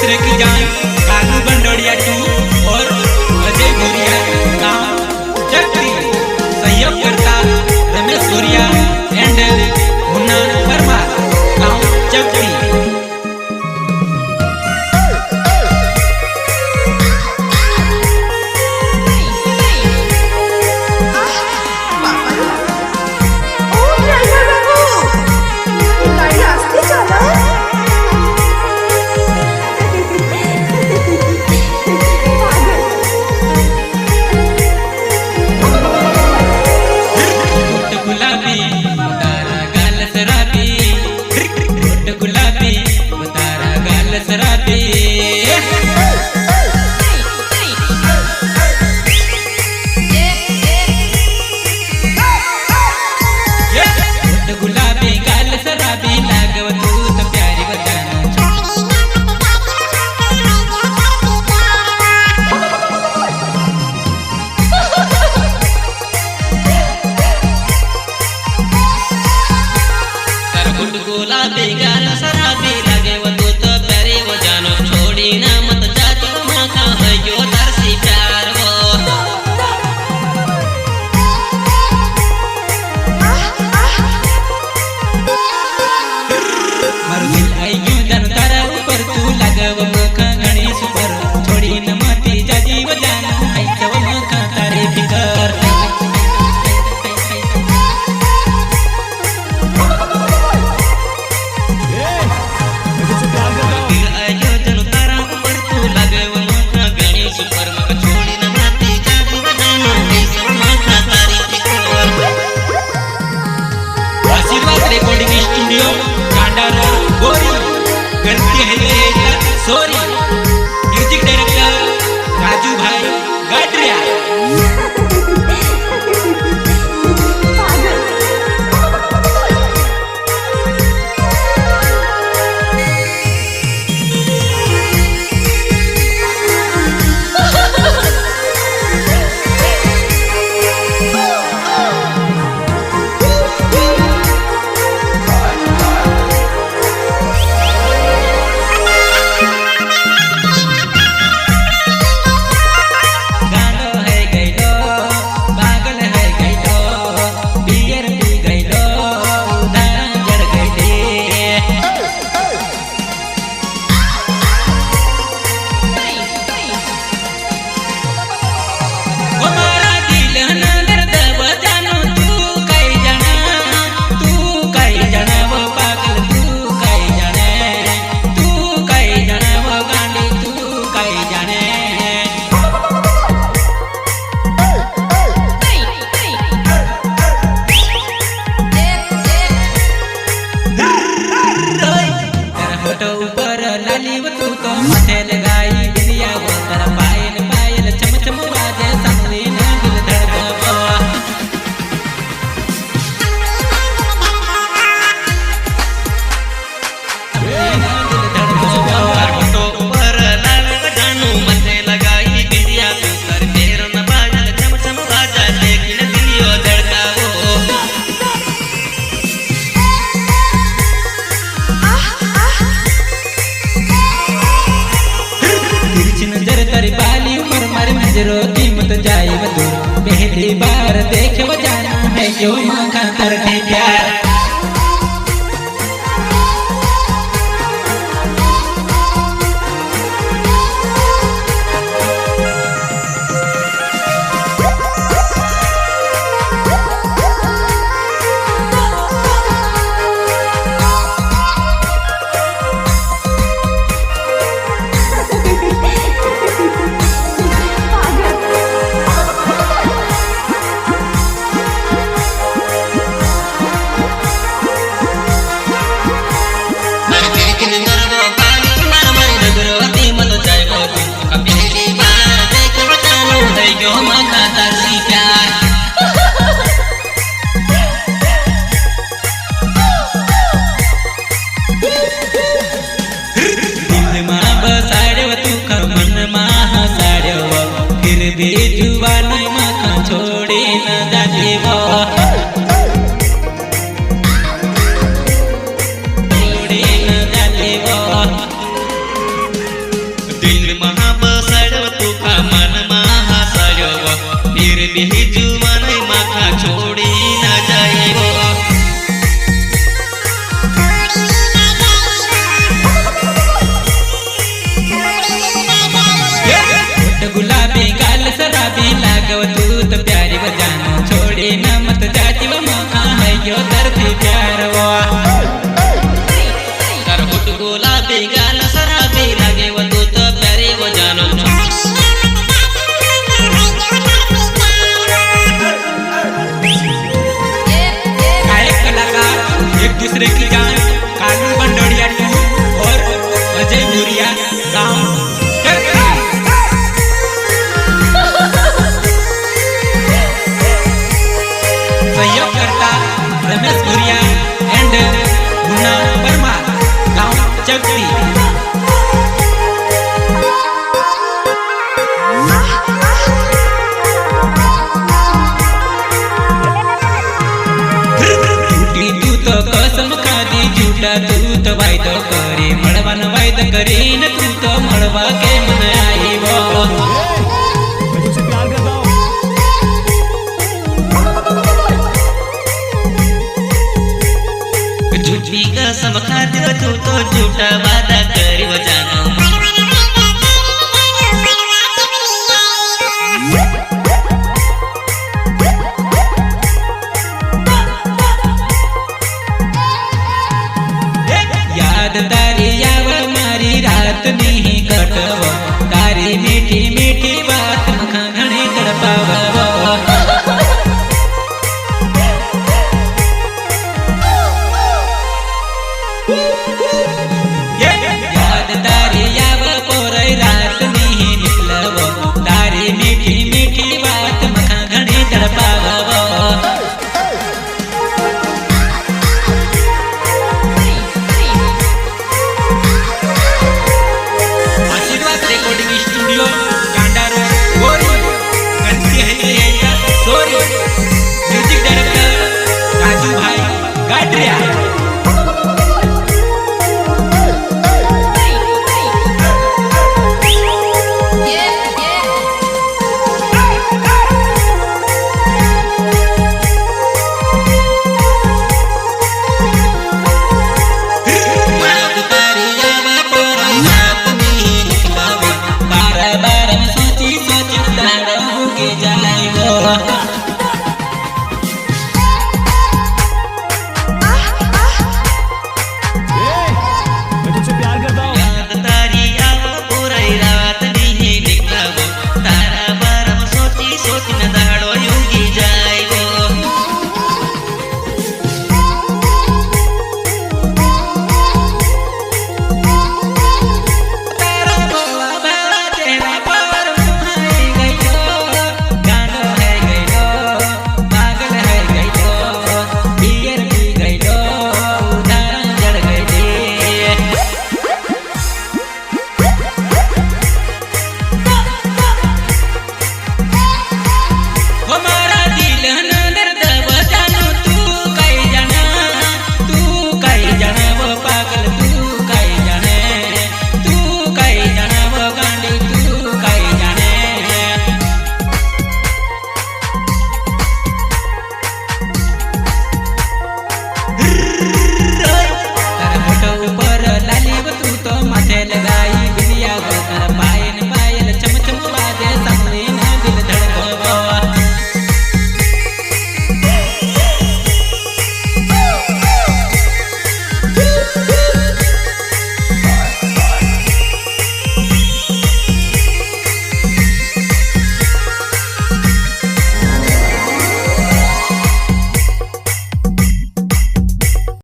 दूसरे की जान कानू बंडोड़िया 2 और अजय भूरिया गाँव चक्री सहयोग करता रमेश भूरिया एंड मुन्ना परमार गाँव चक्री। रिकॉर्डिंग स्टूडियो कांडा रोड गोरी गलती है सॉरी म्यूजिक डायरेक्टर राजू भाई गाडरिया। पहली बार देख जाना है क्यों मौका करने प्यार। फिर भी जुबानी माथा छोड़ी न जाती वो छोड़ी न जाती वो। બીજું મને માખા છોડી ના જાય गुलाबी गाल शराबी लागव तू तो प्यारी बजानो छोड़ी न मत जाती वो मौका है यो धरती प्यार वो कर होठ गुलाबी गाल शराबी लागे वो तू तो प्यारी बजानो गायक कलाकार एक दूसरे की जान कालू बंडोड़िया टू और अजय भूरिया काम सहयोग करता रमेश भूरिया एंड मुन्ना परमार गांव चकती तू तो कसम खादी झूठा तू तो वायदो करे मळवान वायद करीन तू तो मळवा के मन आई वो झूठी कसम खाती तू तो झूठा वादा करी जानो याद तारी याव मारी रात नहीं कटव तारी मीठी मीठी बात मखा घणी तड़पाव याद तारी याव पोरई रात नहीं निकलव तारी मीठी मीठी बात मखा घणी तड़पाव रिकॉर्डिंग स्टूडियो कांडारो गोरी कंसी है सोरी म्यूजिक डायरेक्टर राजू भाई गाडरिया।